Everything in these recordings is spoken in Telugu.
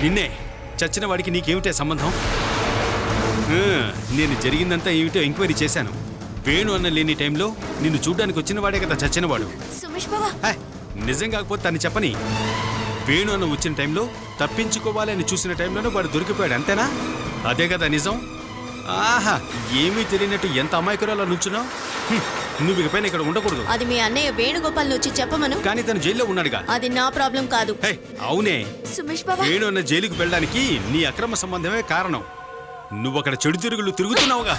నిన్నే చచ్చిన వాడికి నీకేమిటే సంబంధం? నేను జరిగిందంతా ఏమిటో ఎంక్వైరీ చేశాను. వేణు అన్న లేని టైంలో నిన్ను చూడ్డానికి వచ్చిన వాడే కదా చచ్చినవాడు. నిజం కాకపోతే తను చెప్పని. వేణు అన్న వచ్చిన టైంలో తప్పించుకోవాలి అని చూసిన టైంలోనే వాడు దొరికిపోయాడు, అంతేనా? అదే కదా నిజం. ఆహా, ఏమీ తెలియనట్టు ఎంత అమాయకురాలో నుంచున్నావు. నువ్వు ఇకపైన ఇక్కడ ఉండకూడదు. అది మీ అన్నయ్య వేణుగోపాల్ వచ్చి చెప్పమను. కానీ తను జైల్లో ఉన్నాడుగా. అది నా ప్రాబ్లం కాదు. అవునే, సుమేష్ బాబా, వేణు అన్న జైలుకు వెళ్ళడానికి నీ అక్రమ సంబంధమే కారణం. నువ్వు అక్కడ చెడు తిరుగులు తిరుగుతున్నావుగా.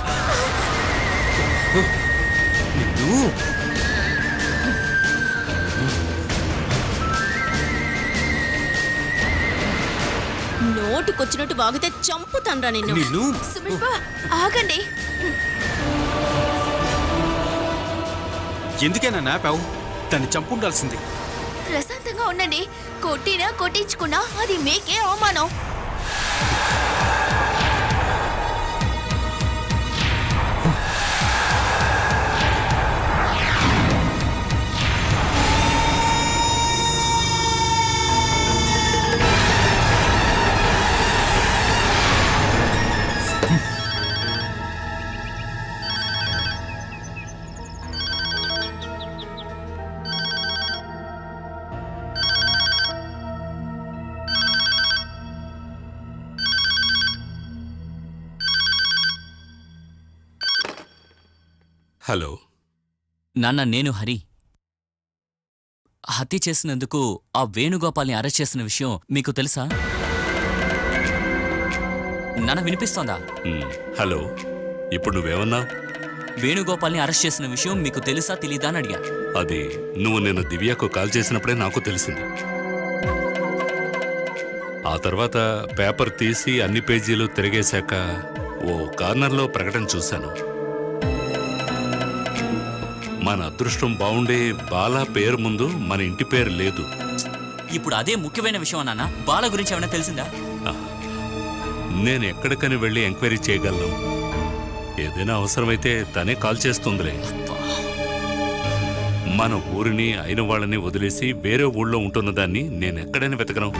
నోటికొచ్చినట్టు వాగితే చంపుతాన్రా నిన్ను. సుమేష్ బాబా ఆగండి. ఎందుకైనా నాపావు? దాన్ని చంపుండాల్సింది. ప్రశాంతంగా ఉండండి. కొట్టినా కొట్టించుకున్నా అది మీకే అవమానం. హలో నాన్న, నేను హరి. హత్య చేసినందుకు ఆ వేణుగోపాల్ని అరెస్ట్ చేసిన విషయం మీకు తెలుసా? నాన్న వినిపిస్తోందా? హలో, ఇప్పుడు నువ్వేమన్నా? వేణుగోపాల్ని అరెస్ట్ చేసిన విషయం మీకు తెలుసా తెలీదా అని అడిగా. అది నువ్వు నిన్న దివ్యకు కాల్ చేసినప్పుడే నాకు తెలిసింది. ఆ తర్వాత పేపర్ తీసి అన్ని పేజీలు తిరిగేశాక ఓ కార్నర్లో ప్రకటన చూశాను. మన అదృష్టం బాగుండే బాలా పేరు ముందు మన ఇంటి పేరు లేదు. ఇప్పుడు అదే ముఖ్యమైన విషయం నాన్న. బాల గురించి ఏమైనా తెలిసిందా? నేను ఎక్కడికని వెళ్ళి ఎంక్వైరీ చేయగలను. ఏదైనా అవసరమైతే తనే కాల్ చేస్తుందిలే. మన ఊరిని అయిన వాళ్ళని వదిలేసి వేరే ఊళ్ళో ఉంటున్న దాన్ని నేను ఎక్కడైనా వెతకను.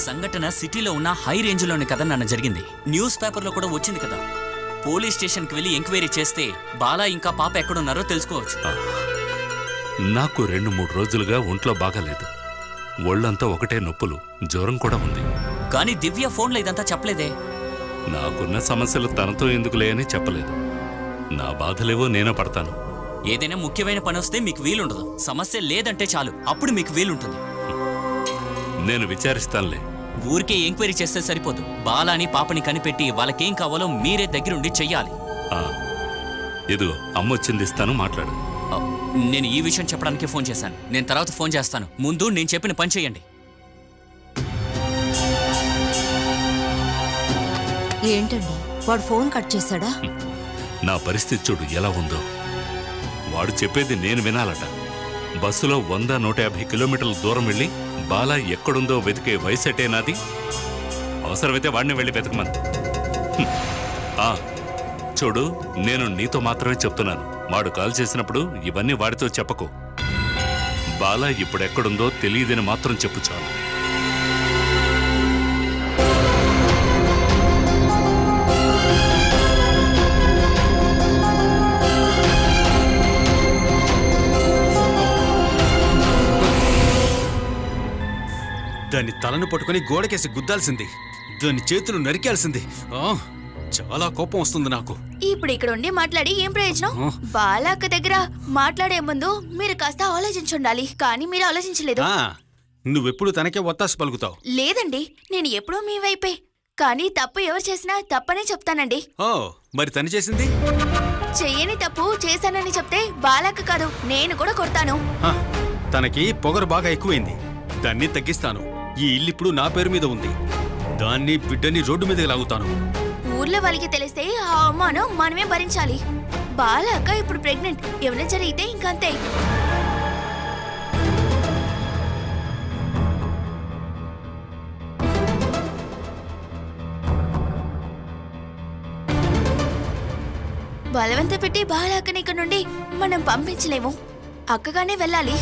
సంఘటన సిటీలో ఉన్న హై రేంజ్లోనే కదా నాన్న జరిగింది. న్యూస్ పేపర్లో కూడా వచ్చింది కదా. పోలీస్ స్టేషన్కి వెళ్ళి ఎంక్వైరీ చేస్తే బాలా ఇంకా పాప ఎక్కడున్నారో తెలుసుకోవచ్చు. నాకు 2-3 రోజులుగా ఒంట్లో బాగాలేదు. ఒళ్ళంతా ఒకటే నొప్పులు, జ్వరం కూడా ఉంది. కానీ దివ్య ఫోన్లో ఇదంతా చెప్పలేదే. నాకున్న సమస్యలు తనతో ఎందుకులే అని చెప్పలేదు. నా బాధలేవో నేనే పడతాను. ఏదైనా ముఖ్యమైన పని వస్తే మీకు వీలుండదు. సమస్య లేదంటే చాలు, అప్పుడు మీకు వీలుంటుంది. నేను విచారిస్తానులే. ఊరికే ఎంక్వైరీ చేస్తే సరిపోదు. బాలాని పాపని కనిపెట్టి వాళ్ళకేం కావాలో మీరే దగ్గరుండి చెయ్యాలి. ఇదిగో అమ్మొచ్చింది, ఇస్తాను, మాట్లాడు. నేను ఈ విషయం చెప్పడానికి ఫోన్ చేశాను. నేను తర్వాత ఫోన్ చేస్తాను. ముందు నేను చెప్పిన పని చెయ్యండి. ఏంటండి వాడు ఫోన్ కట్ చేశాడా? నా పరిస్థితి చూడు ఎలా ఉందో. వాడు చెప్పేది నేను వినాలట. బస్సులో 100-150 కిలోమీటర్ల దూరం వెళ్ళి బాలా ఎక్కడుందో వెతికే వయసటే నాది. అవసరమైతే వాడిని వెళ్ళి వెతకమని. చూడు, నేను నీతో మాత్రమే చెప్తున్నాను. వాడు కాల్ చేసినప్పుడు ఇవన్నీ వాడితో చెప్పకు. బాలా ఇప్పుడెక్కడుందో తెలియదని మాత్రం చెప్పు చాలు. దాన్ని తలను పట్టుకుని గోడకేసి గుద్దాల్సింది. దాని చేతులు నరికాల్సింది. చాలా కోపం వస్తుంది నాకు. ఇప్పుడు ఇక్కడ ఉండి మాట్లాడి ఏం ప్రయోజనం? బాలాక్క దగ్గర మాట్లాడే ముందు మీరు కాస్త ఆలోచించుండాలి. కానీ మీరు ఆలోచించలేదు. నువ్వెప్పుడు తనకే ఒత్తాసు పలుకుతావు. లేదండి, నేను ఎప్పుడూ మీ వైపే. కానీ తప్పు ఎవరు చేసినా తప్పనే చెప్తానండి. మరి తను చేసింది? చెయ్యని తప్పు చేశానని చెప్తే బాలాక్క కాదు, నేను కూడా కొడతాను. తనకి పొగరు బాగా ఎక్కువైంది. దాన్ని తగ్గిస్తాను. ఈ ఇల్లు నా పేరు మీద ఉంది. దాన్ని బిడ్డని రోడ్డు మీద లాగుతాను. ఊర్లో వాళ్ళకి తెలిస్తే ఆ అవమానం మనమే భరించాలి. బాలాక్క ఇప్పుడు ప్రెగ్నెంట్. ఏమైనా జరిగితే ఇంకంతే. బలవంత పెట్టి బాలాక్కని ఇక్కడ నుండి మనం పంపించలేము. అక్కగానే వెళ్ళాలి.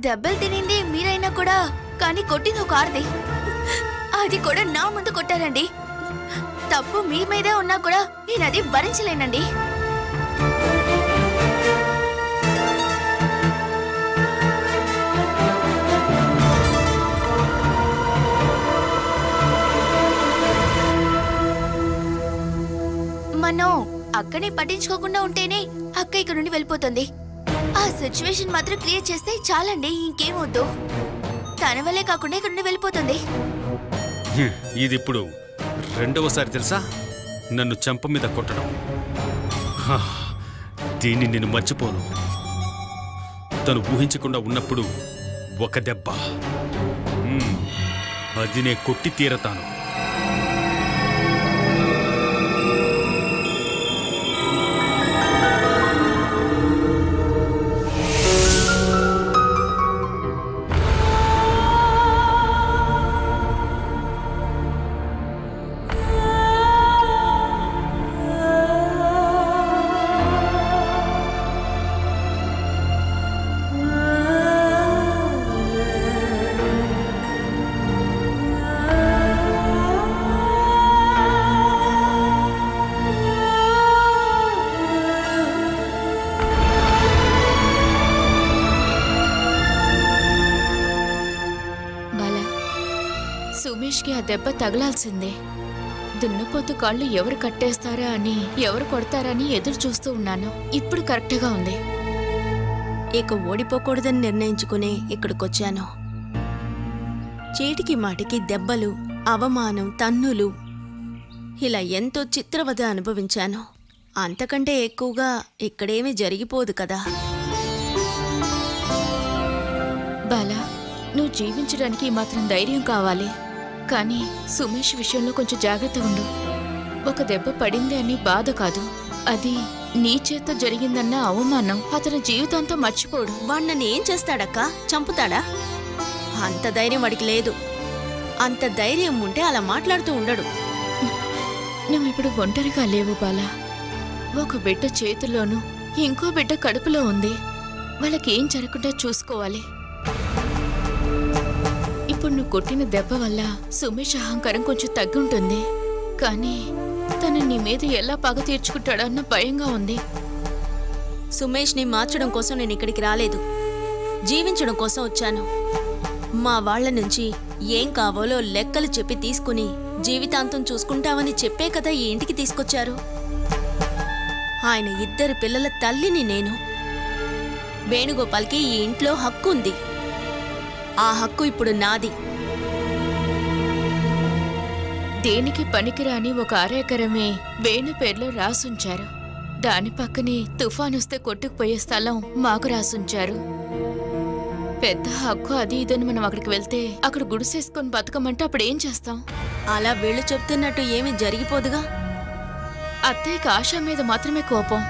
దెబ్బలు తినింది మీరైనా కూడా, కానీ కొట్టింది ఒక ఆర్ది. అది కూడా నా ముందు కొట్టారండి. తప్పు మీ మీదే ఉన్నా కూడా నేను అది భరించలేనండి. మనం అక్కని పట్టించుకోకుండా ఉంటేనే అక్క ఇక్కడ నుండి వెళ్ళిపోతుంది. ఆ సిచ్యువేషన్ మాత్రం క్రియేట్ చేస్తే చాలండి, ఇంకేం వద్దు. తన వల్లే కాకుండా ఇక్కడ నుండి వెళ్ళిపోతుంది. ఇది ఇప్పుడు రెండవసారి తెలుసా నన్ను చెంప మీద కొట్టడం. దీన్ని నేను మర్చిపోను. తను ఊహించకుండా ఉన్నప్పుడు ఒక దెబ్బ, అది నే కొట్టి తీరతాను. సుమేష్కి ఆ దెబ్బ తగలాల్సిందే. దున్నపోతు కాళ్ళు ఎవరు కట్టేస్తారా అని, ఎవరు కొడతారని ఎదురు చూస్తూ ఉన్నాను. ఇప్పుడు కరెక్ట్గా ఉంది. ఇక ఓడిపోకూడదని నిర్ణయించుకునే ఇక్కడికొచ్చాను. చీటికి మాటికి దెబ్బలు, అవమానం, తన్నులు, ఇలా ఎంతో చిత్రవద అనుభవించాను. అంతకంటే ఎక్కువగా ఇక్కడేమీ జరిగిపోదు కదా. బాలా, నువ్వు జీవించడానికి మాత్రం ధైర్యం కావాలి. కానీ సుమేష్ విషయంలో కొంచెం జాగ్రత్త ఉండు. ఒక దెబ్బ పడింది అని బాధ కాదు, అది నీ చేత జరిగిందన్న అవమానం అతని జీవితాంతం మర్చిపోడు. వాడు నన్ను ఏం చేస్తాడక్కా? చంపుతాడా? అంత ధైర్యం వాడికి లేదు. అంత ధైర్యం ఉంటే అలా మాట్లాడుతూ ఉండడు. నువ్విప్పుడు ఒంటరిగా లేవు బాలా. ఒక బిడ్డ చేతుల్లోనూ ఇంకో బిడ్డ కడుపులో ఉంది. వాళ్ళకేం జరగకుండా చూసుకోవాలి. ఇప్పుడు నువ్వు కొట్టిన దెబ్బ వల్ల సుమేష్ అహంకారం కొంచెం తగ్గుంటుంది. కానీ తను నీ మీద ఎలా పగ తీర్చుకుంటాడన్న భయంగా ఉంది. సుమేష్ని మార్చడం కోసం నేను ఇక్కడికి రాలేదు, జీవించడం కోసం వచ్చాను. మా వాళ్ల నుంచి ఏం కావాలో లెక్కలు చెప్పి తీసుకుని జీవితాంతం చూసుకుంటామని చెప్పే కదా ఈ ఇంటికి తీసుకొచ్చారు. ఆయన 2 పిల్లల తల్లిని నేను. వేణుగోపాల్కి ఈ ఇంట్లో హక్కు ఉంది. ఆ హక్కు ఇప్పుడు నాది. దేనికి పనికిరాని ఒక అరెకరమే వేణు పేర్లో రాసుంచారు. దాని పక్కనే తుఫానొస్తే కొట్టుకుపోయే స్థలం మాకు రాసుంచారు. పెద్ద హక్కు అది ఇదని మనం అక్కడికి వెళ్తే అక్కడ గుడిసేసుకొని బతకమంటే అప్పుడేం చేస్తాం? అలా వీళ్ళు చెప్తున్నట్టు ఏమీ జరిగిపోదుగా. అత్తయ్యకి ఆశ మీద మాత్రమే కోపం.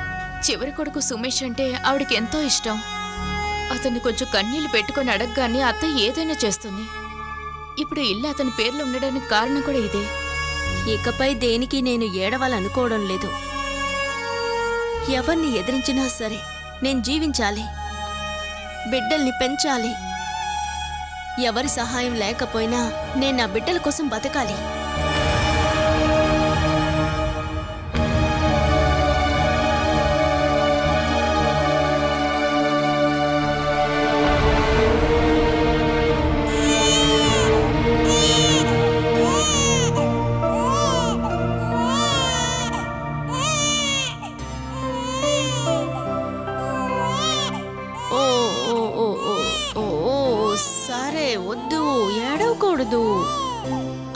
చివరి కొడుకు సుమేష్ అంటే ఆవిడకి ఎంతో ఇష్టం. అతన్ని కొంచెం కన్నీళ్లు పెట్టుకొని అడగగానే అత్తయ్య ఏదైనా చేస్తుంది. ఇప్పుడు ఇల్లు అతని పేర్లో ఉండడానికి కారణం కూడా ఇదే. ఇకపై దేనికి నేను ఏడవాలనుకోవడం లేదు. ఎవరిని ఎదిరించినా సరే నేను జీవించాలి, బిడ్డల్ని పెంచాలి. ఎవరి సహాయం లేకపోయినా నేను నా బిడ్డల కోసం బతకాలి.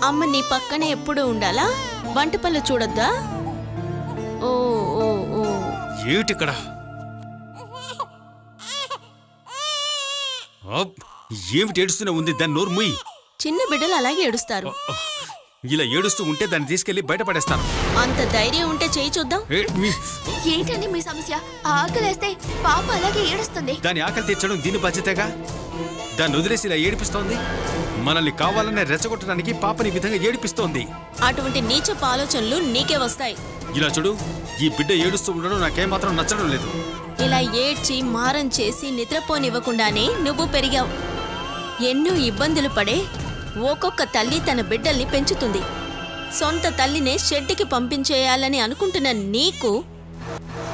అమ్మ నీ పక్కనే ఎప్పుడు ఉండాలా? వంట పళ్ళు చూడొద్దా? ఓ ఓ ఓ ఏమిటిక్కడ? ఏమిటి ఏడుస్తూనే ఉంది? దాన్ని నోరు ముయ్యి. చిన్న బిడ్డలు అలాగే ఏడుస్తారు. ఇలా ఏడుస్తూ ఉంటే దాన్ని తీసుకెళ్లి బయటపడేస్తాను. అంత ధైర్యం ఉంటే చేయి చూద్దాం. ఏంటండి మీ సమస్య? ఆకలేస్తే పాప అలాగే ఏడుస్తుంది. దాని ఆకలి తీర్చడం దీని బాధ్యతగా? దాన్ని వదిలేసి ఇలా ఏడిపిస్తోంది. మనల్ని కావాలనే రెచ్చగొట్టడానికి పాపని విధంగా ఏడిపిస్తోంది. అటువంటి నీచపు ఆలోచనలు నీకే వస్తాయి. ఇలా చూడు, ఈ బిడ్డ ఏడుస్తూ ఉండడం నాకేమాత్రం నచ్చడం లేదు. ఇలా ఏడ్చి మారం చేసి నిద్రపోనివ్వకుండానే నువ్వు పెరిగావు. ఎన్నో ఇబ్బందులు పడే ఒక్కొక్క తల్లి తన బిడ్డల్ని పెంచుతుంది. సొంత తల్లినే షెడ్డుకి పంపించేయాలని అనుకుంటున్న నీకు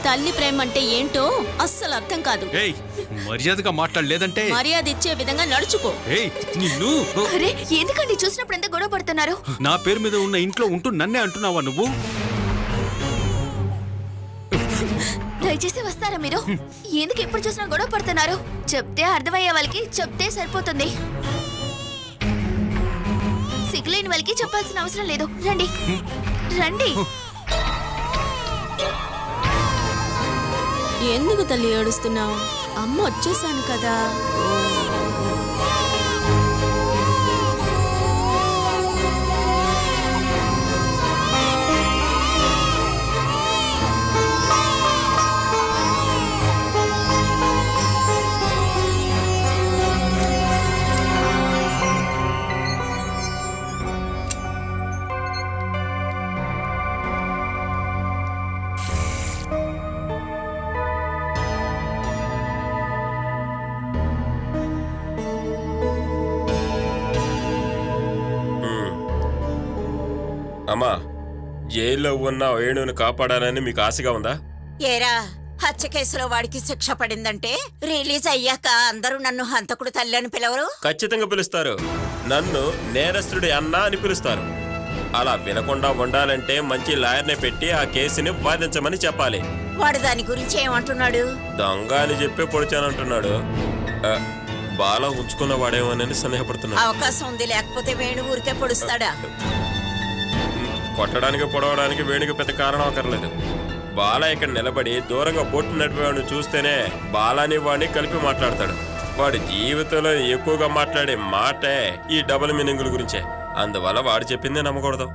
తల్లి ప్రేమ అంటే ఏంటో అస్సలు అర్థం కాదు. మర్యాదగా మాట్లాడలేదంటే మర్యాద ఇచ్చే విధంగా నడుచుకో. నిన్ను అరే ఎందుకండి చూసినప్పుడు ఎంత గొడవ పడుతున్నారు? నా పేరు మీద ఉన్న ఇంట్లో ఉంటూ నన్నే అంటున్నావా నువ్వు? దయచేసి వస్తారా మీరు? ఎందుకు ఎప్పుడు చూసినా గొడవ పడుతున్నారు? చెప్తే అర్థమయ్యే వాళ్ళకి చెప్తే సరిపోతుంది. సిగ్గులేని వాళ్ళకి చెప్పాల్సిన అవసరం లేదు. రండి రండి. ఎందుకు తల్లి ఏడుస్తున్నావు? అమ్మ వచ్చేసాను కదా. అమ్మా, జైల్లో ఉన్న వేణుని కాపాడాలని మీకు ఆశగా ఉందా? ఏరా, హత్య కేసులో వాడికి శిక్ష పడిందంటే రిలీజ్ అయ్యాక అందరూ నన్ను హంతకుడు తల్లి అని పిలవరు? ఖచ్చితంగా పిలుస్తారు. నన్ను నేరస్తుడి అన్నా అని పిలుస్తారు. అలా వినకుండా ఉండాలంటే మంచి లాయర్ని పెట్టి ఆ కేసుని వాదించమని చెప్పాలి. వాడు దాని గురించి ఏమంటున్నాడు? దొంగ అని చెప్పి పొడిచానంటున్నాడు. బాల ఉంచుకున్న వాడేమోనని సందేహపడుతున్నాడు. అవకాశం ఉంది, లేకపోతే వేణు ఊరికే పొడుస్తాడా? కొట్టడానికి పొడవడానికి వేణుకి పెద్ద కారణం అక్కర్లేదు. బాల ఇక్కడ నిలబడి దూరంగా బొట్టు నడిపేవాడిని చూస్తేనే బాలాని వాడిని కలిపి మాట్లాడతాడు. వాడి జీవితంలో ఎక్కువగా మాట్లాడే మాటే ఈ డబుల్ మీనింగుల గురించే. అందువల్ల వాడు చెప్పిందే నమ్మకూడదు.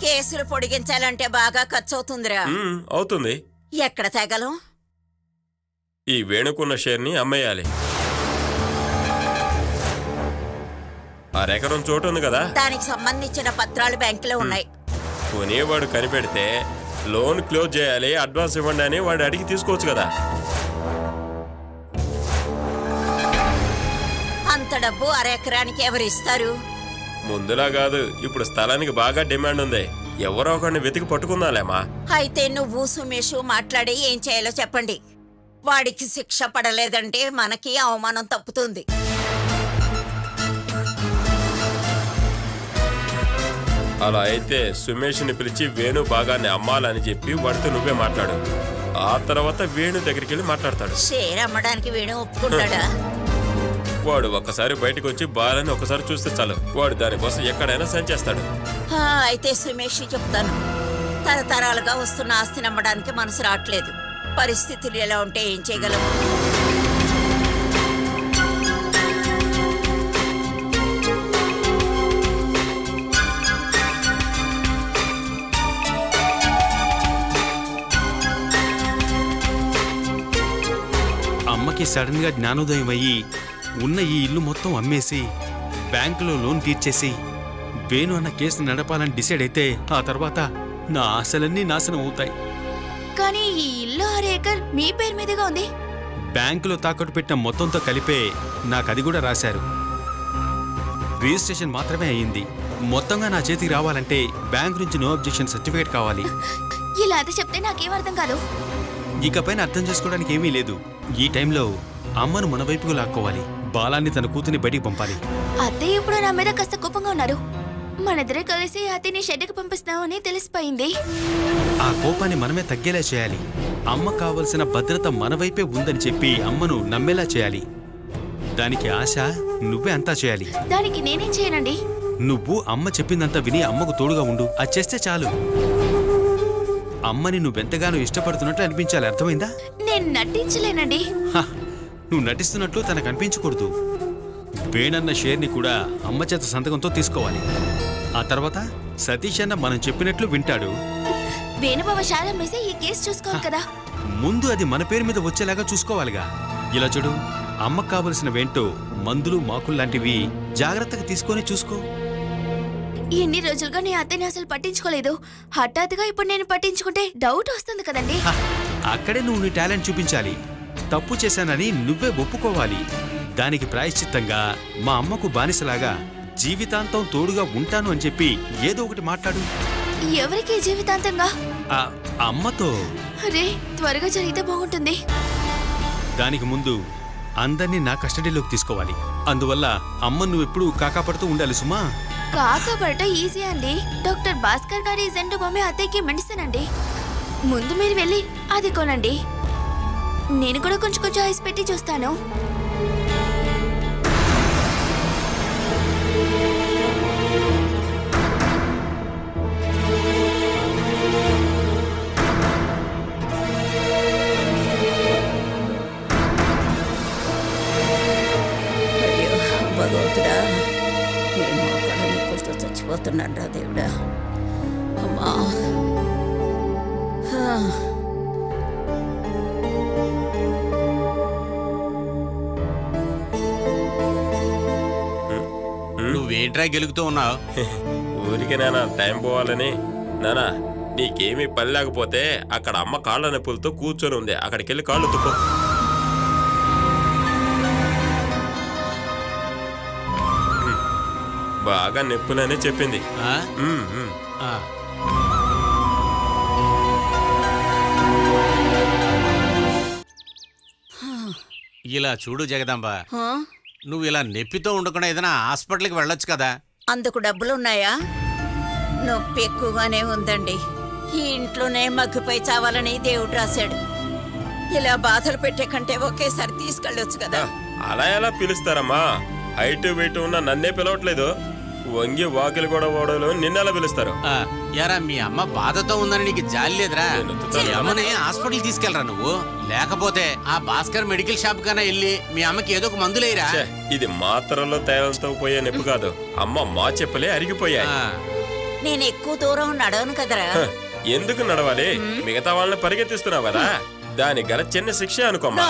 కేసులు పొడిగించాలంటే బాగా ఖర్చు అవుతుందిరా. అవుతుంది. ఎక్కడ తేగలం? ఈ వేణుకున్న షేర్ని అమ్మేయాలి. అరెకరం చోటు ఉంది కదా, దానికి సంబంధించిన పత్రాలు బ్యాంకులో ఉన్నాయి. కొనేవాడు కనిపెడితే లోన్ క్లోజ్ చేయాలి, అడ్వాన్స్ ఇవ్వండి అని వాడు అడిగి తీసుకోవచ్చు కదా. అంత డబ్బు అరెకరానికి ఎవరు ఇస్తారు? ముందులా కాదు, ఇప్పుడు స్థలానికి బాగా డిమాండ్ ఉంది. ఎవరో ఒకరిని వెతికి పట్టుకుందాలేమా. అయితే నువ్వు సుమేష్ మాట్లాడి ఏం చేయాలో చెప్పండి. వాడికి శిక్ష పడలేదంటే మనకి అవమానం తప్పుతుంది. అలా అయితే సుమేష్ని పిలిచి వేణు బాగానే అమ్మాలని చెప్పి వాడితో నువ్వే మాట్లాడు. ఆ తర్వాత వేణు దగ్గరికి వెళ్ళి మాట్లాడతాడు. షేర్ అమ్మడానికి వేణు ఒప్పుకుంటాడా? వాడు ఒక్కసారి బయటకు వచ్చి బాలని ఒకసారి చూస్తే చాలు, వాడు దానికోసం ఎక్కడైనా సంచేస్తాడు. అయితే సుమేష్ చెప్తాను. తరతరాలుగా వస్తున్న ఆస్తిని అమ్మడానికి మనసు రావట్లేదు. పరిస్థితులు ఎలా ఉంటే ఏం చేయగలము? అమ్మకి సడన్ గా జ్ఞానోదయం అయ్యి ఉన్న ఈ ఇల్లు మొత్తం అమ్మేసి బ్యాంకులో లోన్ తీర్చేసి వేణు అన్న కేసు నడపాలని డిసైడ్ అయితే ఆ తర్వాత నా ఆశలన్నీ నాశనం అవుతాయి. కానీ ఈ ఇల్లు 6 ఏకర్ మీ పేరు మీదుగా ఉంది. బ్యాంకులో తాకట్టు పెట్టిన మొత్తంతో కలిపే నాకు అది కూడా రాశారు. రిజిస్ట్రేషన్ మాత్రమే అయ్యింది. మొత్తంగా నా చేతికి రావాలంటే బ్యాంక్ నుంచి నో అబ్జెక్షన్ సర్టిఫికేట్ కావాలి. ఇలా అది చెప్తే నాకేం అర్థం కాదు. ఇకపైన అర్థం చేసుకోవడానికి ఏమీ లేదు. ఈ టైంలో అమ్మను మన వైపుకు లాక్కోవాలి. బాలాన్ని తన కూతుని బయటికి పంపాలి. అత్తయ్య ఇప్పుడు నా మీద కాస్త కోపంగా ఉన్నారు. మనిద్దరే కలిసి అత్తయ్యని షెడ్డుకి పంపిస్తామని తెలిసిపోయింది. ఆ కోపాన్ని మనమే తగ్గేలా చేయాలి. అమ్మ కావలసిన భద్రత మన వైపే ఉందని చెప్పి అమ్మను నమ్మేలా చేయాలి. దానికి ఆశ నువ్వే అంతా చేయాలి. దానికి నేనేం చేయనండి? నువ్వు అమ్మ చెప్పిందంతా విని అమ్మకు తోడుగా ఉండు. అది చేస్తే చాలు. అమ్మని నువ్వెంతగానో ఇష్టపడుతున్నట్లు అనిపించాలి. అర్థమైందా? నేను నటించలేనండి. నువ్వు నటిస్తున్నట్లు తనకు అనిపించకూడదు. వేణన్న షేర్ని కూడా అమ్మ చేత సంతకంతో తీసుకోవాలి. ఆ తర్వాత సతీష్ అన్న మనం చెప్పినట్లు వింటాడు. వేణుబాబు శాల మీసే ఈ కేసు చూసుకోవాలి కదా. ముందు అది మన పేరు మీద వచ్చేలాగా చూసుకోవాలిగా. ఇలా చూడు, అమ్మకు కావలసినవేంటో మందులు మాకులు లాంటివి జాగ్రత్తగా తీసుకొని చూసుకో. ఎన్ని రోజులుగా నీ అత్తని అసలు పట్టించుకోలేదు. హఠాత్తుగా ఇప్పుడు నేను పట్టించుకుంటే డౌట్ వస్తుంది కదండి. అక్కడే నువ్వు నీ టాలెంట్ చూపించాలి. తప్పు చేశానని నువ్వే ఒప్పుకోవాలి. దానికి ప్రాయశ్చిత్తంగా మా అమ్మకు బానిసలాగా జీవితాంతం తోడుగా ఉంటాను అని చెప్పి ఏదో ఒకటి మాట్లాడు. ఎవరికి జీవితాంతంగా? అమ్మతో. అరే త్వరగా జరిగితే బాగుంటుంది. దానికి ముందు అందరినీ నా కస్టడీలోకి తీసుకోవాలి. అందువల్ల అమ్మ నువ్వు ఎప్పుడు కాకాపడుతూ ఉండాలి సుమా. కాకాపడట ఈజీ అండి. డాక్టర్ భాస్కర్ గారి జెండు బొమ్మే అత్తయ్యకి మెడిసిన్ అండి. ముందు మీరు వెళ్ళి అది కొనండి. నేను కూడా కొంచెం కొంచెం ఐస్ పెట్టి చూస్తాను. భగవంతుడా, ఏమో అక్కడ నొప్పులతో చచ్చిపోతున్నాను రా దేవుడా. అమ్మా నువ్వేంట్రా గెలుగుతూ ఉన్నావు? ఊరికి నానా టైం పోవాలని. నానా నీకేమీ పని లేకపోతే అక్కడ అమ్మ కాళ్ళ నొప్పులతో కూర్చొని ఉంది, అక్కడికి వెళ్ళి కాళ్ళు తుక్కో. బాగా నొప్పులనే చెప్పింది. ఇలా చూడు జగదాంబ, నువ్వు ఇలా నొప్పితో ఉండకుండా ఏదైనా హాస్పిటల్కి వెళ్ళొచ్చు కదా. అందుకు డబ్బులున్నాయా? నొప్పి ఎక్కువగానే ఉందండి. ఈ ఇంట్లోనే మగ్గిపోయి చావాలని దేవుడు రాశాడు. ఇలా బాధలు పెట్టే కంటే ఒకేసారి తీసుకెళ్ళొచ్చు కదా. అలా ఎలా పిలుస్తారమ్మా? హైట్ వెయిట్ ఉన్న నన్నే పిలవట్లేదు, వంగి వాకిలు కూడా ఓడలు నిన్నెలా పిలుస్తారు? యారా మీ అమ్మ బాధతో ఉందని నీకు జాలి లేదురా? అమ్మని హాస్పిటల్ తీసుకెళ్ళరా నువ్వు. లేకపోతే ఆ భాస్కర్ మెడికల్ షాప్ కన్నా వెళ్ళి మీ అమ్మకి ఏదో ఒక మందులేరా. ఇది మాత్రలో తేలంతో పోయే నొప్పి కాదు, అమ్మ మా చెప్పులే అరిగిపోయాయి. నేను ఎక్కువ దూరం నడవను కదరా. ఎందుకు నడవాలి? మిగతా వాళ్ళని పరిగెత్తిస్తున్నావు కదా, దానికి గల చిన్న శిక్ష అనుకోమ్మా.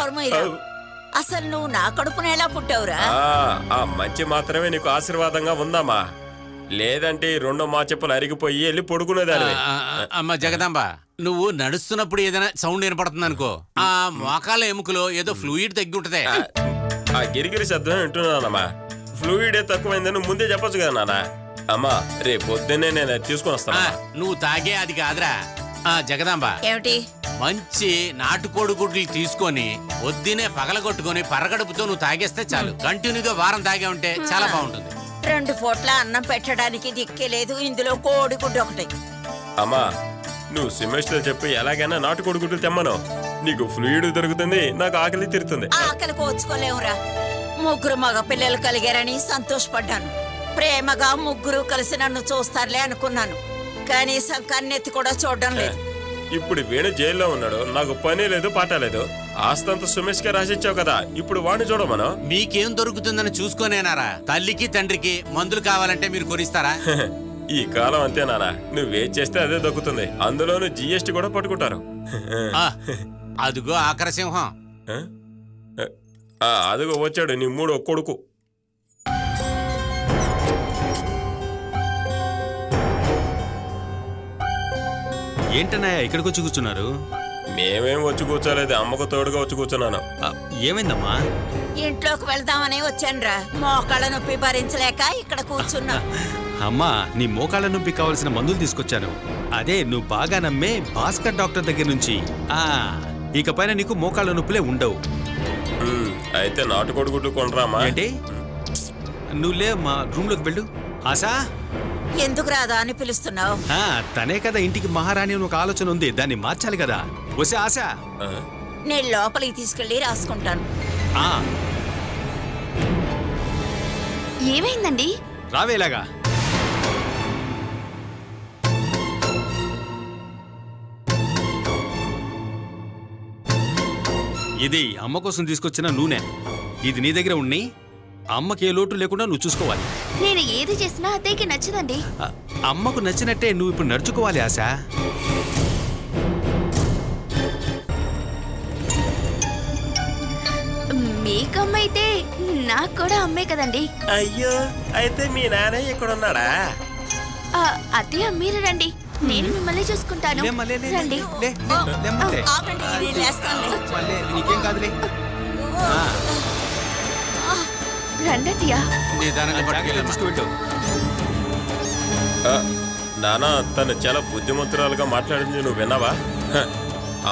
అసలు నువ్వు నా కడుపున ఎలా పుట్టావురా? ఆ మంచి మాత్రమే నీకు ఆశీర్వాదంగా ఉందామా, లేదంటే రెండో మా చెప్పులు అరిగిపోయి వెళ్ళి పడుకునేదాన్ని. అమ్మ జగదాంబ, నువ్వు నడుస్తున్నప్పుడు ఏదైనా సౌండ్ వినపడుతుంది అనుకో, ఆ మోకాళ్ళ ఎముకలో ఏదో ఫ్లూయిడ్ తగ్గి ఉంటది. ఆ గిరిగిరి శబ్దం వింటున్నానమ్మా. ఫ్లూయిడే తక్కువైందని ముందే చెప్పొచ్చు కదా నాన్న. అమ్మా రేపు పొద్దున్నే నేను తీసుకుని వస్తాను. నువ్వు తాగే అది కాదురా జగదాంబ. ఏమిటి? మంచి నాటుకోడి గుడ్లు తీసుకొని పొద్దునే పగలగొట్టుకొని పరగడుపుతో నువ్వు తాగేస్తే చాలు. కంటిన్యూగా వారం తాగే ఉంటే చాలా బాగుంటుంది. 2 పూట్ల అన్నం పెట్టడానికి దిక్కే లేదు, ఇందులో కోడి గుడ్డు ఒకటి. అమ్మా నువ్వు సిమెస్టర్ చెప్పి ఎలాగైనా నాటుకోడి గుడ్లు తెమ్మను, నీకు ఫ్లూయిడ్ దొరుకుతుంది, నాకు ఆకలి తీరుతుంది. ఆకలి కోచుకోలేవురా. 3 మగ పిల్లలు కలిగారని సంతోషపడ్డాను. ప్రేమగా 3 కలిసి నన్ను చూస్తారులే అనుకున్నాను. కనీసం కన్నెత్తి కూడా చూడడం లేదు. ఇప్పుడు వీణ జైల్లో ఉన్నాడు, నాకు పని లేదు పాట లేదు. ఆస్తంతా సుమేష్ గా రాసిచ్చావు కదా, ఇప్పుడు వాడిని చూడమను. మీకేం దొరుకుతుందని చూసుకోనేనారా? తల్లికి తండ్రికి మందులు కావాలంటే మీరు కొనిస్తారా? ఈ కాలం అంతేనానా, నువ్వు వెయిట్ చేస్తే అదే దొక్కుతుంది. అందులోనూ GST కూడా పట్టుకుంటారు. అదిగో ఆకరసింహం. అదిగో వచ్చాడు నీ 3వ కొడుకు. ఏంటన్నయ్య ఇక్కడికి వచ్చి కూర్చున్నారు? మేమేం వచ్చి కూర్చోలేదు, అమ్మకు తోడుగా వచ్చి కూర్చున్నాను. ఏమైందమ్మా? ఇంట్లోకి వెళ్దామని వచ్చానురా. మోకాళ్ళ నొప్పి భరించలేక ఇక్కడ కూర్చున్నా. అమ్మా నీ మోకాళ్ళ నొప్పి కావలసిన మందులు తీసుకొచ్చాను. అదే నువ్వు బాగా నమ్మే భాస్కర్ డాక్టర్ దగ్గర నుంచి. ఇకపైన నీకు మోకాళ్ళ నొప్పులే ఉండవు. అయితే నాటుకోడి గుడ్డు కొనరామా? ఏంటి? నువ్వులే మా రూమ్ లోకి వెళ్ళు. ఆశా ఎందుకు రాదా అని పిలుస్తున్నావు? తనే కదా ఇంటికి మహారాణి అని ఒక ఆలోచన ఉంది, దాన్ని మార్చాలి కదా. వసే ఆశ, నేను లోపలికి తీసుకెళ్లి రాసుకుంటాను. ఏమైందండి? రావేలాగా. ఇది అమ్మ కోసం తీసుకొచ్చిన నూనె. ఇది నీ దగ్గర ఉండి అమ్మకి ఏ లోటు లేకుండా నువ్వు చూసుకోవాలి. నేను ఏది చేసినా అత్తయ్యకి నచ్చదండి. అమ్మకు నచ్చినట్టే నువ్వు ఇప్పుడు నడుచుకోవాలి ఆశ. మీకు అమ్మ అయితే నాకు కూడా అమ్మే కదండి. అయ్యో అయితే మీ నాన్న ఇక్కడ ఉన్నాడా? అత్తయ్య మీరు రండి, నేను మిమ్మల్ని చూసుకుంటాను. రండి. నీకేం కాదులే. రండయ్యా. నిదానంగా పట్టుకెళ్ళమ్మా. తీసుకువెళ్ళు. నానా తను చాలా బుద్ధిమంతురాలుగా మాట్లాడింది నువ్వు విన్నావా?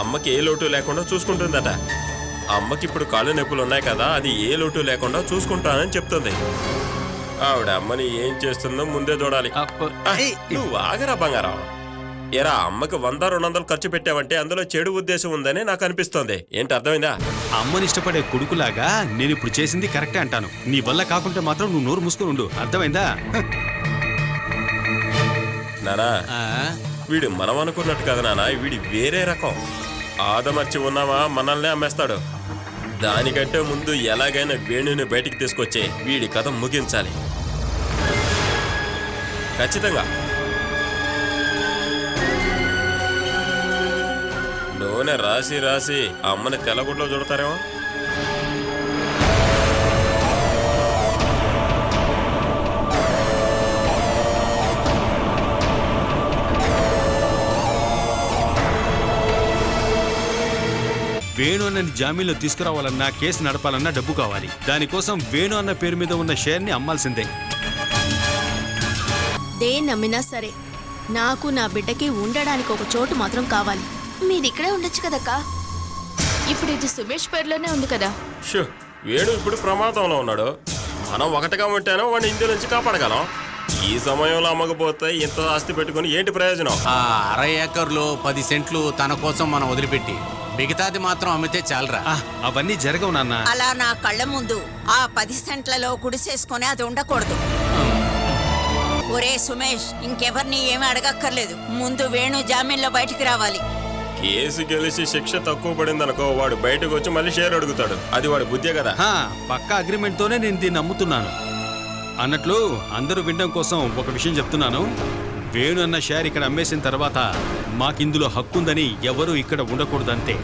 అమ్మకి ఏ లోటు లేకుండా చూసుకుంటుందట. అమ్మకి ఇప్పుడు కాళ్ళు నొప్పులు ఉన్నాయి కదా, అది ఏ లోటు లేకుండా చూసుకుంటానని చెప్తుంది. ఆవిడ అమ్మని ఏం చేస్తుందో ముందే చూడాలి. నువ్వు ఆగరా బంగారం. ఎరా అమ్మకి 100-200 ఖర్చు పెట్టావంటే అందులో చెడు ఉద్దేశం ఉందని నాకు అనిపిస్తోంది. ఏంటి అర్థమైందా? అమ్మని ఇష్టపడే కొడుకులాగా నేను ఇప్పుడు చేసింది కరెక్టే అంటాను. నీ వల్ల కాకుంటే మాత్రం నువ్వు నోరు మూసుకొని ఉండు. అర్థమైందా? నానా వీడు మనం అనుకున్నట్టు కదా నానా, వీడి వేరే రకం. ఆదమర్చి ఉన్నామా మనల్నే అమ్మేస్తాడు. దానికంటే ముందు ఎలాగైనా వేణుని బయటికి తీసుకొచ్చే వీడి కథ ముగించాలి ఖచ్చితంగా. నూనె రాసి రాసి అమ్మని తెల్లగుడ్లో చూడతారేమో. వేణు అన్నని జామీన్లో తీసుకురావాలన్నా, కేసు నడపాలన్నా డబ్బు కావాలి. దానికోసం వేణు అన్న పేరు మీద ఉన్న షేర్ని అమ్మాల్సిందే. దేన్ని నమ్మినా సరే నాకు నా బిడ్డకి ఉండడానికి ఒక చోటు మాత్రం కావాలి. మీరు ఇక్కడే ఉండొచ్చు కదక్కా. ఇప్పుడు ఇది సుమేష్ పేరులోనే ఉంది కదా. వేణు ఇప్పుడు ప్రమాదంలో ఉన్నాడు. మనం ఒకటిగా ఉంటేనే వాడిని ఇంటి నుంచి కాపాడగలం. ఈ సమయంలో అమ్మకపోతే ఇంత ఆస్తి పెట్టుకుని ఏంటి ప్రయోజనం? 60 ఏకర్లు 10 సెంట్లు తన కోసం మనం వదిలిపెట్టి మిగతాది మాత్రం అమ్మితే చాలరా. అవన్నీ జరగవు నాన్న. అలా నా కళ్ళ ముందు ఆ 10 సెంట్లలో గుడిసేసుకొని అది ఉండకూడదు. ఒరే సుమేష్, ఇంకెవరిని ఏమీ అడగక్కర్లేదు. ముందు వేణు జామీన్లో బయటికి రావాలి. కేసు గెలిచి శిక్ష తక్కువ పడిందనుకో, వాడు బయటకు వచ్చి మళ్ళీ షేర్ అడుగుతాడు. అది వాడు బుద్ధే కదా. పక్కా అగ్రిమెంట్ తోనే నేను దీన్ని నమ్ముతున్నాను. అన్నట్లు అందరూ వినడం కోసం ఒక విషయం చెప్తున్నాను. వేణు అన్న షేర్ ఇక్కడ అమ్మేసిన తర్వాత మాకిందులో హక్కుందని ఎవరూ ఇక్కడ ఉండకూడదంతే.